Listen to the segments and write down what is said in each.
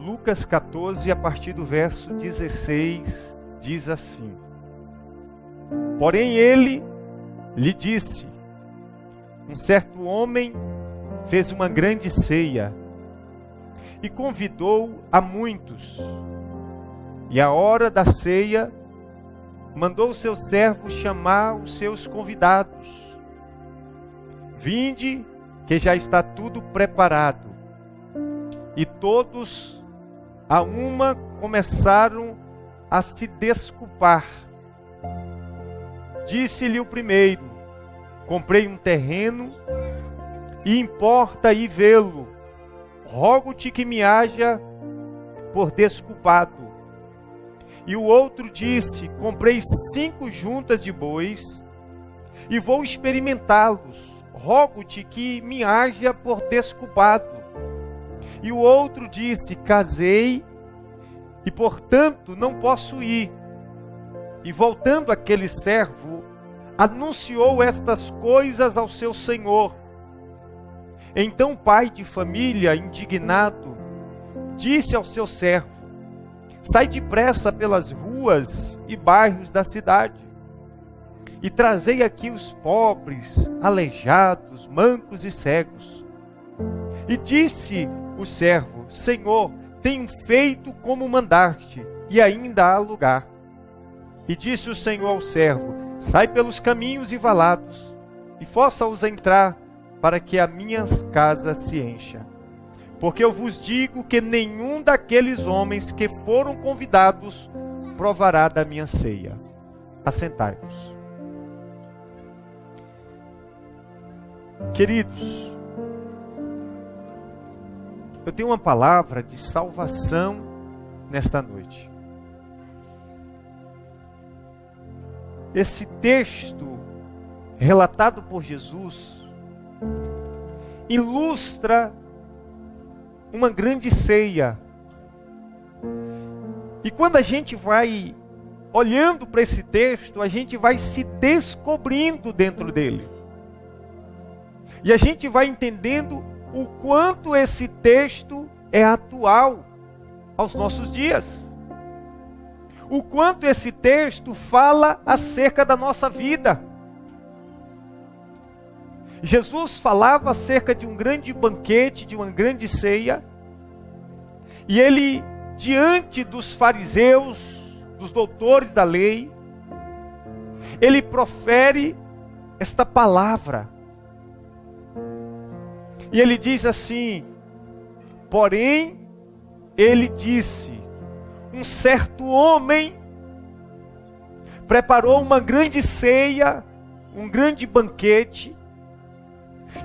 Lucas 14, a partir do verso 16, diz assim: Porém ele lhe disse: Um certo homem fez uma grande ceia e convidou a muitos. E à hora da ceia, mandou o seu servo chamar os seus convidados. Vinde, que já está tudo preparado. E todos, a uma, começaram a se desculpar. Disse-lhe o primeiro: Comprei um terreno e importa ir vê-lo. Rogo-te que me haja por desculpado. E o outro disse: Comprei 5 juntas de bois e vou experimentá-los. Rogo-te que me haja por desculpado. E o outro disse: Casei e, portanto, não posso ir. E voltando aquele servo, anunciou estas coisas ao seu senhor. Então o pai de família, indignado, disse ao seu servo: Sai depressa pelas ruas e bairros da cidade, e trazei aqui os pobres, aleijados, mancos e cegos. E disse o servo: Senhor, tenho feito como mandaste, e ainda há lugar. E disse o Senhor ao servo: Sai pelos caminhos e valados, e força-os a entrar, para que a minha casa se encha. Porque eu vos digo que nenhum daqueles homens que foram convidados provará da minha ceia. Assentai-vos. Queridos, eu tenho uma palavra de salvação nesta noite. Esse texto relatado por Jesus ilustra uma grande ceia. E quando a gente vai olhando para esse texto, a gente vai se descobrindo dentro dele. E a gente vai entendendo o quanto esse texto é atual aos nossos dias. O quanto esse texto fala acerca da nossa vida. Jesus falava acerca de um grande banquete, de uma grande ceia, e ele, diante dos fariseus, dos doutores da lei, ele profere esta palavra. E ele diz assim: Porém, ele disse, um certo homem preparou uma grande ceia, um grande banquete,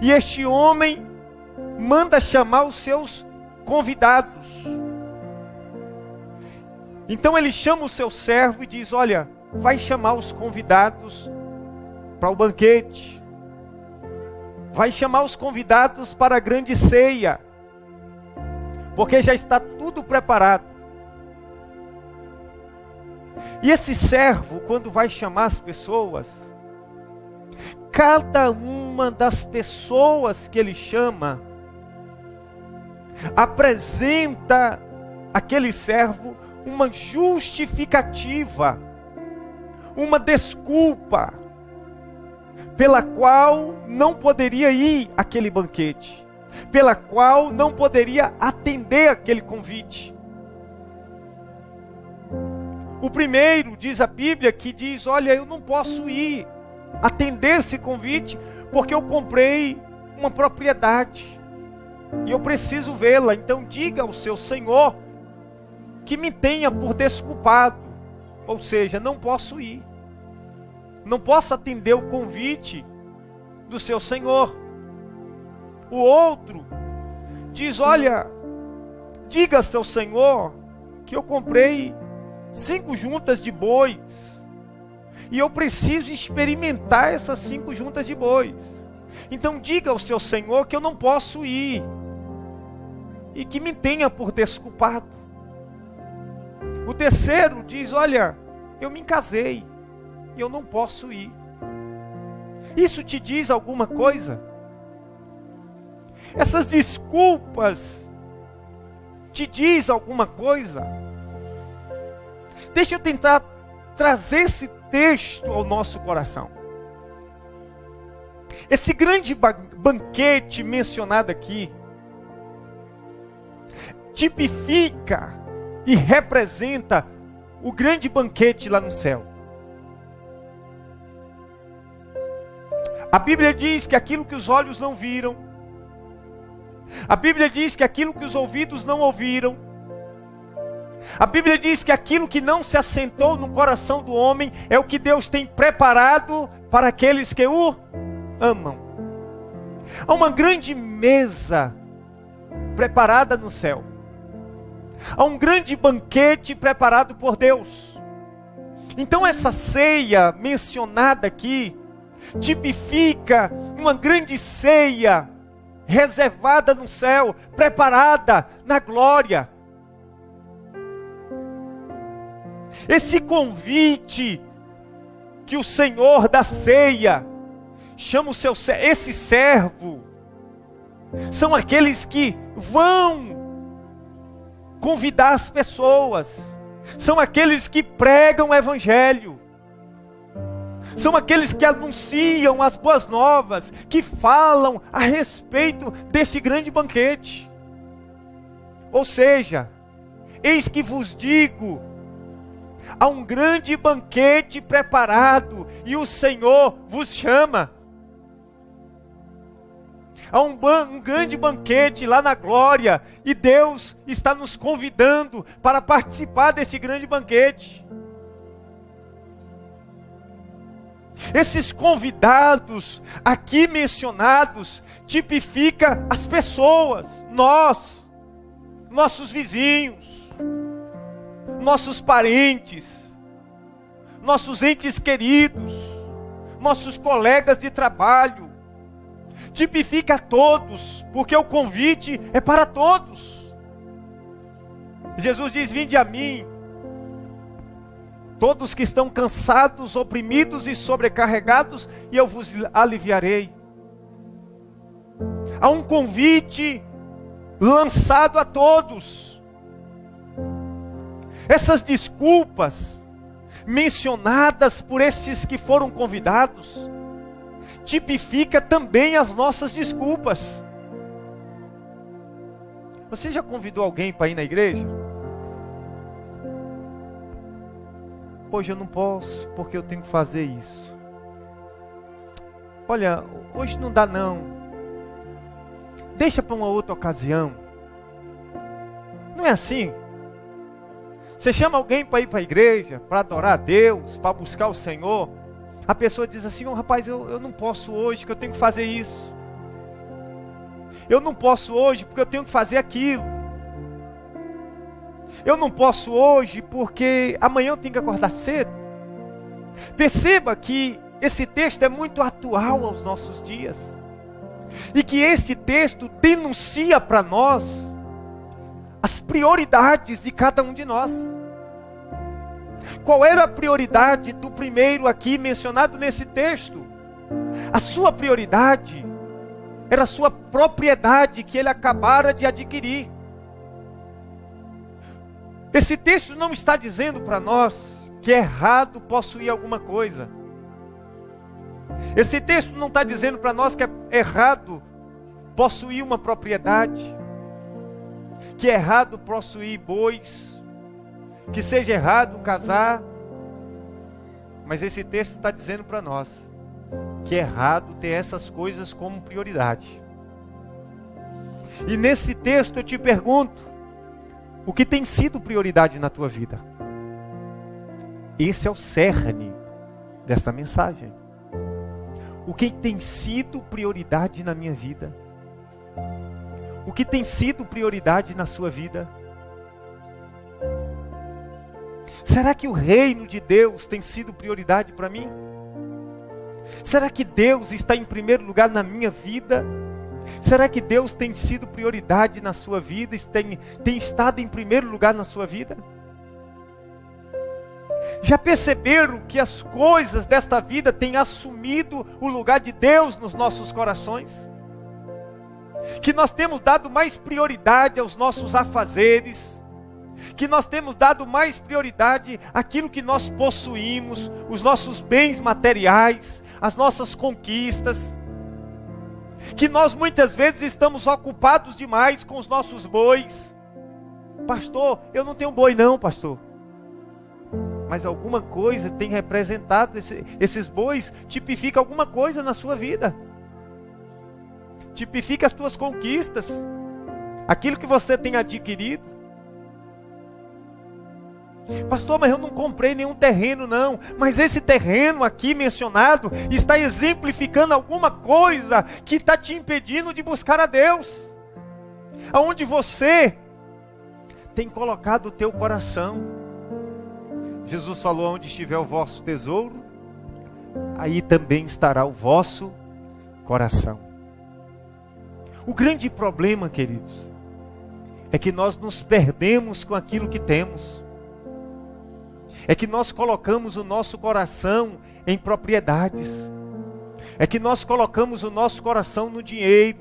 e este homem manda chamar os seus convidados. Então ele chama o seu servo e diz: Olha, vai chamar os convidados para o banquete. Vai chamar os convidados para a grande ceia. Porque já está tudo preparado. E esse servo, quando vai chamar as pessoas, cada uma das pessoas que ele chama, apresenta aquele servo uma justificativa, uma desculpa, pela qual não poderia ir àquele banquete, pela qual não poderia atender aquele convite. O primeiro, diz a Bíblia, que diz: Olha, eu não posso ir atender esse convite, porque eu comprei uma propriedade, e eu preciso vê-la. Então diga ao seu senhor que me tenha por desculpado. Ou seja, não posso ir. Não posso atender o convite do seu senhor. O outro diz: Olha, diga ao seu senhor que eu comprei 5 juntas de bois, e eu preciso experimentar essas 5 juntas de bois. Então diga ao seu senhor que eu não posso ir, e que me tenha por desculpado. O terceiro diz: Olha, eu me casei, e eu não posso ir. Isso te diz alguma coisa? Essas desculpas te diz alguma coisa? Deixa eu tentar trazer esse texto ao nosso coração. Esse grande banquete mencionado aqui tipifica e representa o grande banquete lá no céu. A Bíblia diz que aquilo que os olhos não viram, a Bíblia diz que aquilo que os ouvidos não ouviram, a Bíblia diz que aquilo que não se assentou no coração do homem é o que Deus tem preparado para aqueles que o amam. Há uma grande mesa preparada no céu. Há um grande banquete preparado por Deus. Então essa ceia mencionada aqui tipifica uma grande ceia reservada no céu, preparada na glória. Esse convite que o Senhor da ceia chama esse servo, são aqueles que vão convidar as pessoas, são aqueles que pregam o evangelho, são aqueles que anunciam as boas novas, que falam a respeito deste grande banquete. Ou seja, eis que vos digo, há um grande banquete preparado e o Senhor vos chama. Há um grande banquete lá na glória e Deus está nos convidando para participar desse grande banquete. Esses convidados aqui mencionados tipifica as pessoas, nós, nossos vizinhos, nossos parentes, nossos entes queridos, nossos colegas de trabalho. Tipifica a todos, porque o convite é para todos. Jesus diz: vinde a mim, todos que estão cansados, oprimidos e sobrecarregados, e eu vos aliviarei. Há um convite lançado a todos. Essas desculpas mencionadas por estes que foram convidados tipifica também as nossas desculpas. Você já convidou alguém para ir na igreja? Hoje eu não posso, porque eu tenho que fazer isso. Olha, hoje não dá não. Deixa para uma outra ocasião. Não é assim? Você chama alguém para ir para a igreja, para adorar a Deus, para buscar o Senhor. A pessoa diz assim: rapaz, eu não posso hoje, que eu tenho que fazer isso. Eu não posso hoje, porque eu tenho que fazer aquilo. Eu não posso hoje, porque amanhã eu tenho que acordar cedo. Perceba que esse texto é muito atual aos nossos dias. E que este texto denuncia para nós as prioridades de cada um de nós. Qual era a prioridade do primeiro aqui mencionado nesse texto? A sua prioridade era a sua propriedade que ele acabara de adquirir. Esse texto não está dizendo para nós que é errado possuir alguma coisa. Esse texto não está dizendo para nós que é errado possuir uma propriedade, que é errado possuir bois, que seja errado casar. Mas esse texto está dizendo para nós que é errado ter essas coisas como prioridade. E nesse texto eu te pergunto: o que tem sido prioridade na tua vida? Esse é o cerne dessa mensagem. O que tem sido prioridade na minha vida? O que tem sido prioridade na sua vida? Será que o reino de Deus tem sido prioridade para mim? Será que Deus está em primeiro lugar na minha vida? Será que Deus tem sido prioridade na sua vida? Tem estado em primeiro lugar na sua vida? Já perceberam que as coisas desta vida têm assumido o lugar de Deus nos nossos corações? que nós temos dado mais prioridade aos nossos afazeres, que nós temos dado mais prioridade àquilo que nós possuímos, os nossos bens materiais, as nossas conquistas, que nós muitas vezes estamos ocupados demais com os nossos bois. Pastor, eu não tenho boi não, pastor. Mas alguma coisa tem representado, esses bois tipifica alguma coisa na sua vida. Tipifica as tuas conquistas, aquilo que você tem adquirido. Pastor, mas eu não comprei nenhum terreno não. Mas esse terreno aqui mencionado está exemplificando alguma coisa que está te impedindo de buscar a Deus. Aonde você tem colocado o teu coração. Jesus falou, onde estiver o vosso tesouro, aí também estará o vosso coração. O grande problema, queridos, é que nós nos perdemos com aquilo que temos. É que nós colocamos o nosso coração em propriedades. É que nós colocamos o nosso coração no dinheiro.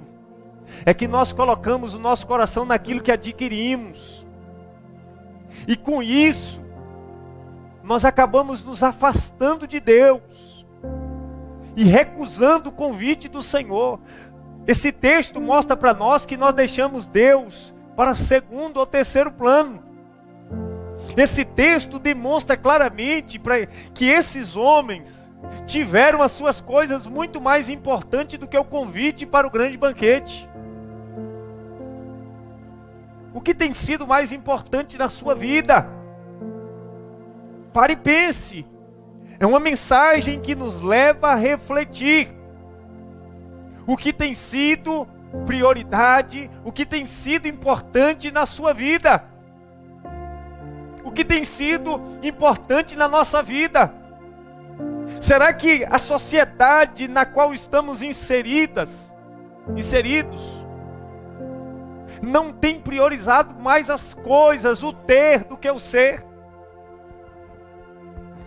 É que nós colocamos o nosso coração naquilo que adquirimos. E com isso, nós acabamos nos afastando de Deus e recusando o convite do Senhor. Esse texto mostra para nós que nós deixamos Deus para segundo ou terceiro plano. Esse texto demonstra claramente que esses homens tiveram as suas coisas muito mais importantes do que o convite para o grande banquete. O que tem sido mais importante na sua vida? Pare e pense. É uma mensagem que nos leva a refletir. O que tem sido prioridade, o que tem sido importante na sua vida. O que tem sido importante na nossa vida. Será que a sociedade na qual estamos inseridos, não tem priorizado mais as coisas, o ter do que o ser?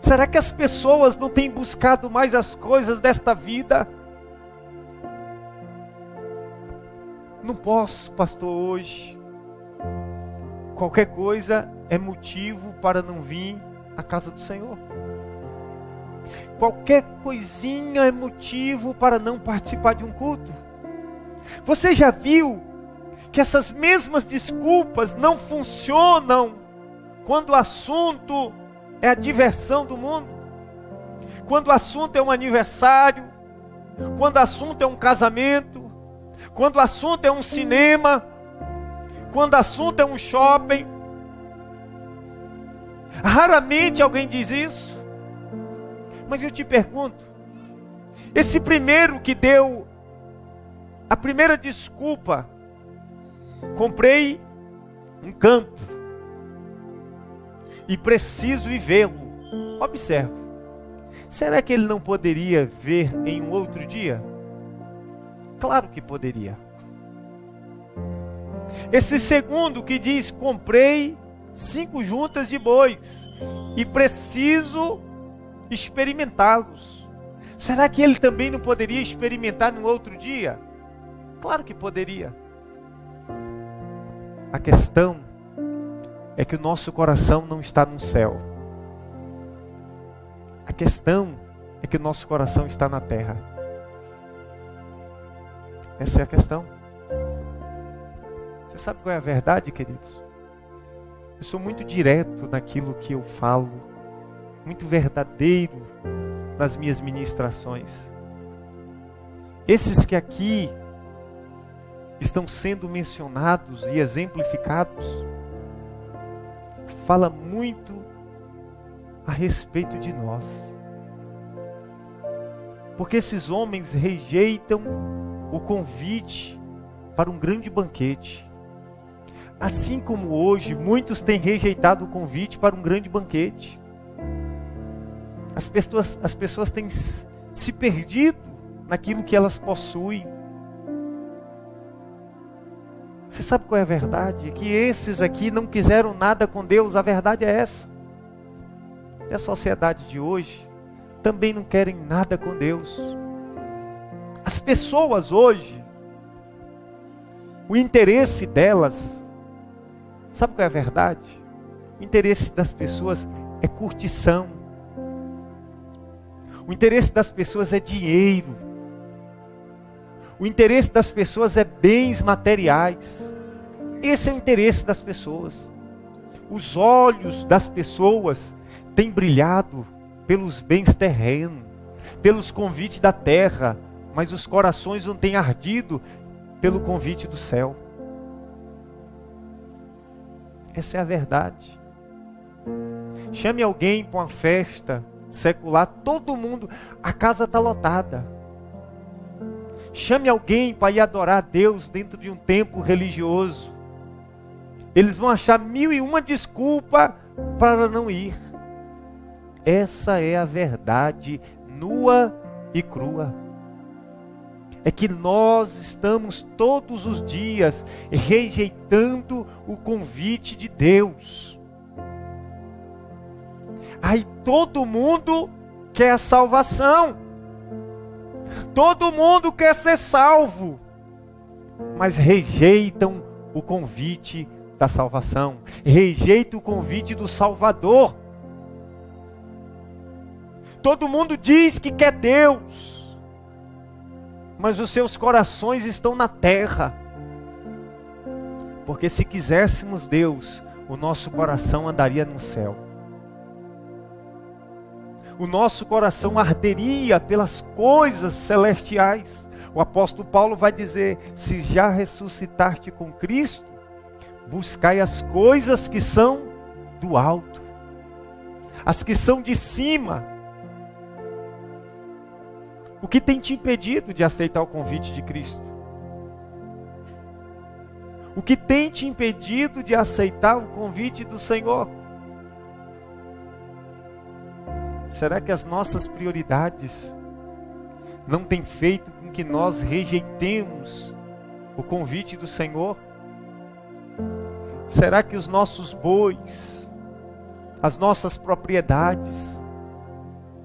Será que as pessoas não têm buscado mais as coisas desta vida? Não posso, pastor, hoje. Qualquer coisa é motivo para não vir à casa do Senhor. Qualquer coisinha é motivo para não participar de um culto. Você já viu que essas mesmas desculpas não funcionam quando o assunto é a diversão do mundo? Quando o assunto é um aniversário, quando o assunto é um casamento, quando o assunto é um cinema, quando o assunto é um shopping. Raramente alguém diz isso. Mas eu te pergunto, esse primeiro que deu a primeira desculpa, comprei um campo e preciso ir vê-lo. Observe, será que ele não poderia ver em um outro dia? Claro que poderia. Esse segundo que diz, comprei 5 juntas de bois e preciso experimentá-los. Será que ele também não poderia experimentar num outro dia? Claro que poderia. A questão é que o nosso coração não está no céu. A questão é que o nosso coração está na terra. Essa é a questão. Você sabe qual é a verdade, queridos? Eu sou muito direto naquilo que eu falo, muito verdadeiro nas minhas ministrações. Esses que aqui estão sendo mencionados e exemplificados, fala muito a respeito de nós. Porque esses homens rejeitam o convite para um grande banquete. Assim como hoje, muitos têm rejeitado o convite para um grande banquete. As pessoas têm se perdido naquilo que elas possuem. Você sabe qual é a verdade? Que esses aqui não quiseram nada com Deus. A verdade é essa. E a sociedade de hoje também não querem nada com Deus. As pessoas hoje O interesse delas, sabe qual é a verdade? O interesse das pessoas é curtição. O interesse das pessoas é dinheiro. O interesse das pessoas é bens materiais. Esse é o interesse das pessoas. Os olhos das pessoas têm brilhado pelos bens terrenos, pelos convites da terra, mas os corações não têm ardido pelo convite do céu. Essa é a verdade. Chame alguém para uma festa secular, todo mundo, a casa está lotada. Chame alguém para ir adorar a Deus dentro de um templo religioso. Eles vão achar 1001 desculpa para não ir. Essa é a verdade nua e crua. É que nós estamos todos os dias rejeitando o convite de Deus. Aí todo mundo quer a salvação. Todo mundo quer ser salvo. Mas rejeitam o convite da salvação. Rejeitam o convite do Salvador. Todo mundo diz que quer Deus, mas os seus corações estão na terra. Porque se quiséssemos Deus, o nosso coração andaria no céu. O nosso coração arderia pelas coisas celestiais. O apóstolo Paulo vai dizer: se já ressuscitaste com Cristo, buscai as coisas que são do alto, as que são de cima. O que tem te impedido de aceitar o convite de Cristo? O que tem te impedido de aceitar o convite do Senhor? Será que as nossas prioridades não têm feito com que nós rejeitemos o convite do Senhor? Será que os nossos bois, as nossas propriedades,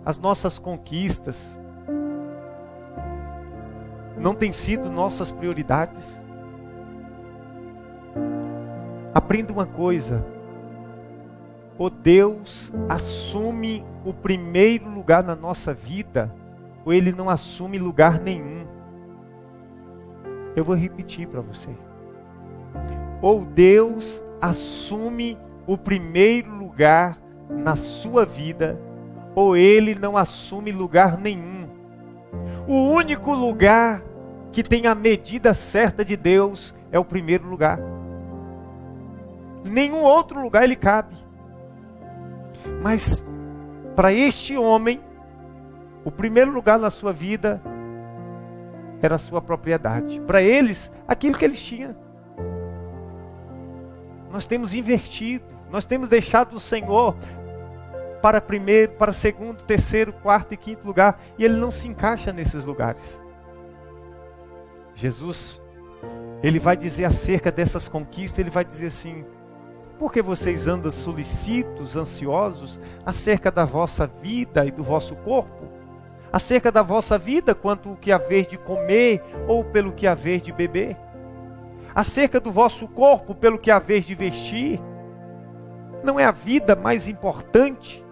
as nossas conquistas, não têm sido nossas prioridades? Aprenda uma coisa: ou Deus assume o primeiro lugar na nossa vida, ou Ele não assume lugar nenhum. Eu vou repetir para você. Ou Deus assume o primeiro lugar na sua vida, ou Ele não assume lugar nenhum. O único lugar que tem a medida certa de Deus é o primeiro lugar. Nenhum outro lugar ele cabe. Mas para este homem, o primeiro lugar na sua vida era a sua propriedade. Para eles, aquilo que eles tinham. Nós temos invertido. Nós temos deixado o Senhor para primeiro, para segundo, terceiro, quarto e quinto lugar. E Ele não se encaixa nesses lugares. Jesus, Ele vai dizer acerca dessas conquistas, Ele vai dizer assim: por que vocês andam solícitos, ansiosos, acerca da vossa vida e do vosso corpo? Acerca da vossa vida, quanto o que haver de comer, ou pelo que haver de beber? Acerca do vosso corpo, pelo que haver de vestir? Não é a vida mais importante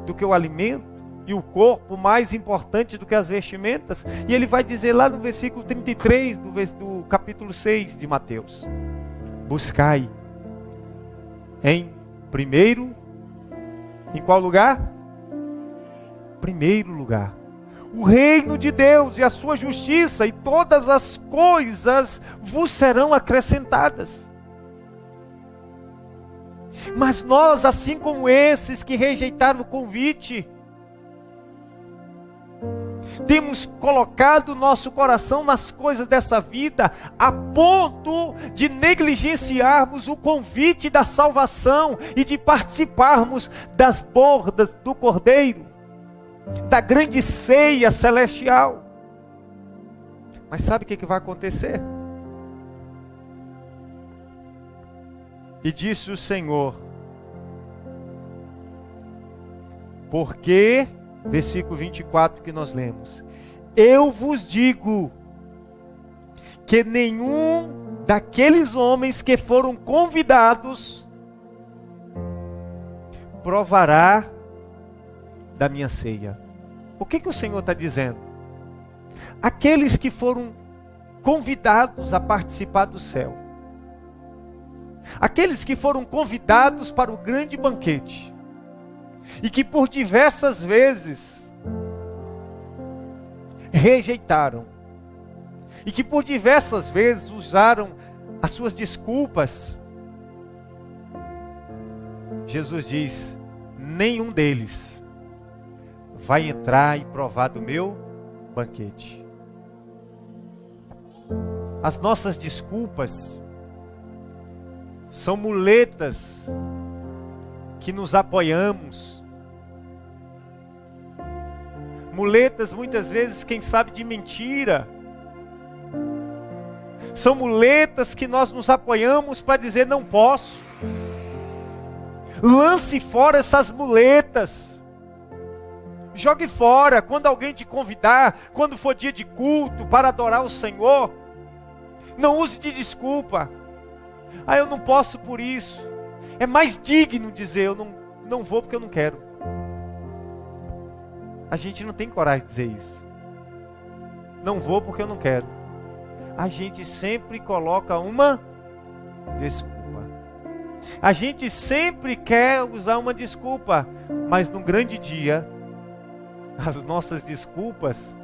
do que o alimento? E o corpo mais importante do que as vestimentas? E ele vai dizer lá no versículo 33 do capítulo 6 de Mateus: buscai em primeiro, em qual lugar? Primeiro lugar, o reino de Deus e a sua justiça, e todas as coisas vos serão acrescentadas. Mas nós, assim como esses que rejeitaram o convite, temos colocado o nosso coração nas coisas dessa vida, a ponto de negligenciarmos o convite da salvação e de participarmos das bordas do Cordeiro, da grande ceia celestial. Mas sabe o que vai acontecer? E disse o Senhor: porque, versículo 24 que nós lemos, eu vos digo que nenhum daqueles homens que foram convidados provará da minha ceia. O que o Senhor está dizendo? Aqueles que foram convidados a participar do céu, aqueles que foram convidados para o grande banquete, e que por diversas vezes rejeitaram, e que por diversas vezes usaram as suas desculpas, Jesus diz: nenhum deles vai entrar e provar do meu banquete. As nossas desculpas são muletas que nos apoiamos, muletas muitas vezes, quem sabe, de mentira. São muletas que nós nos apoiamos para dizer não posso. Lance fora essas muletas. Jogue fora. Quando alguém te convidar, quando for dia de culto para adorar o Senhor, não use de desculpa. Eu não posso por isso. É mais digno dizer eu não vou porque eu não quero. A gente não tem coragem de dizer isso. Não vou porque eu não quero. A gente sempre coloca uma desculpa. A gente sempre quer usar uma desculpa, mas no grande dia, as nossas desculpas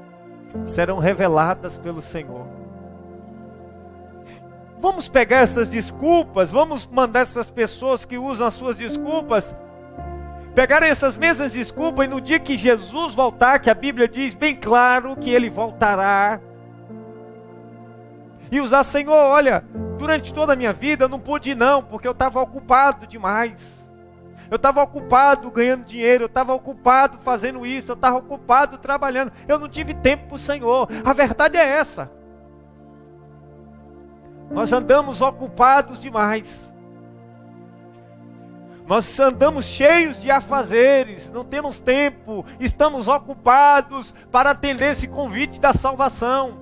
serão reveladas pelo Senhor. Vamos pegar essas desculpas, vamos mandar essas pessoas que usam as suas desculpas, pegarem essas mesmas desculpas, e no dia que Jesus voltar, que a Bíblia diz bem claro que Ele voltará, e usar: Senhor, olha, durante toda a minha vida eu não pude ir não, porque eu estava ocupado demais. Eu estava ocupado ganhando dinheiro, eu estava ocupado fazendo isso, eu estava ocupado trabalhando, eu não tive tempo para o Senhor. A verdade é essa. Nós andamos ocupados demais. Nós andamos cheios de afazeres, não temos tempo, estamos ocupados para atender esse convite da salvação.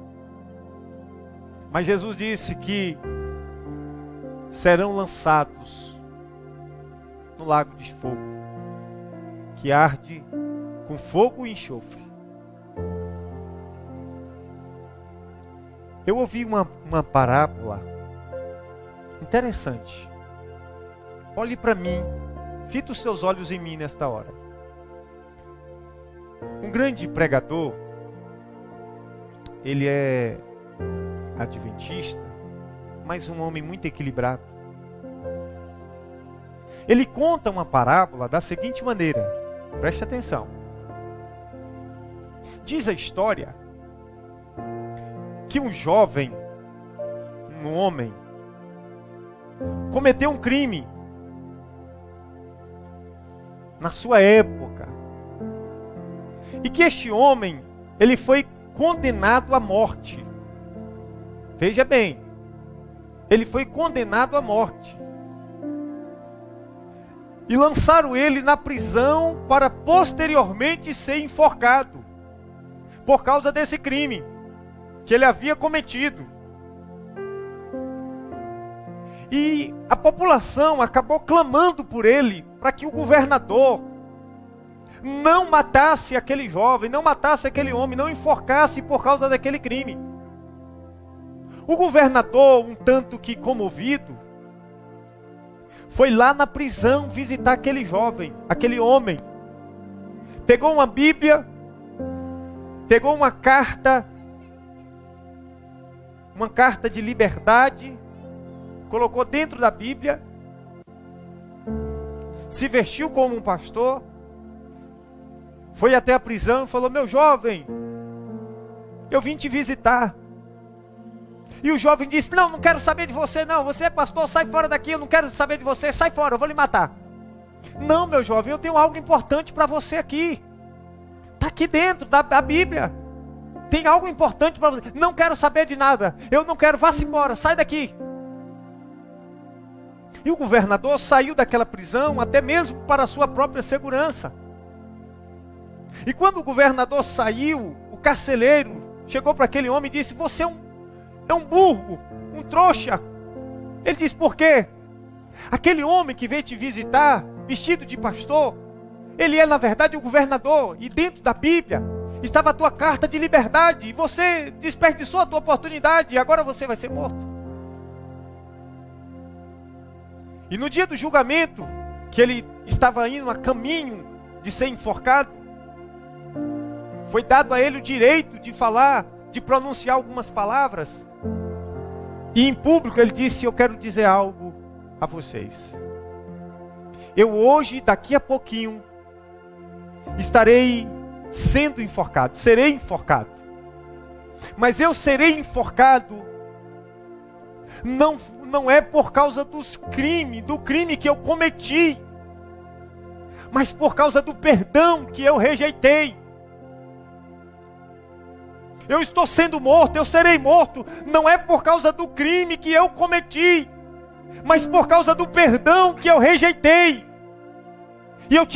Mas Jesus disse que serão lançados no lago de fogo, que arde com fogo e enxofre. Eu ouvi uma parábola interessante. Olhe para mim, fita os seus olhos em mim nesta hora. Um grande pregador, ele é adventista, mas um homem muito equilibrado. Ele conta uma parábola da seguinte maneira, preste atenção. Diz a história que um jovem, um homem, cometeu um crime na sua época, e que este homem, ele foi condenado à morte. Veja bem, ele foi condenado à morte. E lançaram ele na prisão para posteriormente ser enforcado, por causa desse crime que ele havia cometido. E a população acabou clamando por ele, para que o governador não matasse aquele jovem, não matasse aquele homem, não enforcasse por causa daquele crime. O governador, um tanto que comovido, foi lá na prisão visitar aquele jovem, aquele homem. Pegou uma Bíblia, pegou uma carta de liberdade, colocou dentro da Bíblia, se vestiu como um pastor, foi até a prisão e falou: meu jovem, eu vim te visitar. E o jovem disse: não quero saber de você não, você é pastor, sai fora daqui, eu não quero saber de você, sai fora, eu vou lhe matar. Não, meu jovem, eu tenho algo importante para você aqui, está aqui dentro da Bíblia, tem algo importante para você. Não quero saber de nada, eu não quero, vá-se embora, sai daqui. E o governador saiu daquela prisão, até mesmo para a sua própria segurança. E quando o governador saiu, o carcereiro chegou para aquele homem e disse: você é um burro, um trouxa. Ele diz, por quê? Aquele homem que veio te visitar, vestido de pastor, ele é na verdade o governador, e dentro da Bíblia estava a tua carta de liberdade, e você desperdiçou a tua oportunidade, e agora você vai ser morto. E no dia do julgamento, que ele estava indo a caminho de ser enforcado, foi dado a ele o direito de falar, de pronunciar algumas palavras. E em público ele disse, eu quero dizer algo a vocês. Eu hoje, daqui a pouquinho, estarei sendo enforcado, serei enforcado. Mas eu serei enforcado não é por causa do crime que eu cometi, mas por causa do perdão que eu rejeitei. Eu estou sendo morto, eu serei morto, não é por causa do crime que eu cometi, mas por causa do perdão que eu rejeitei. E eu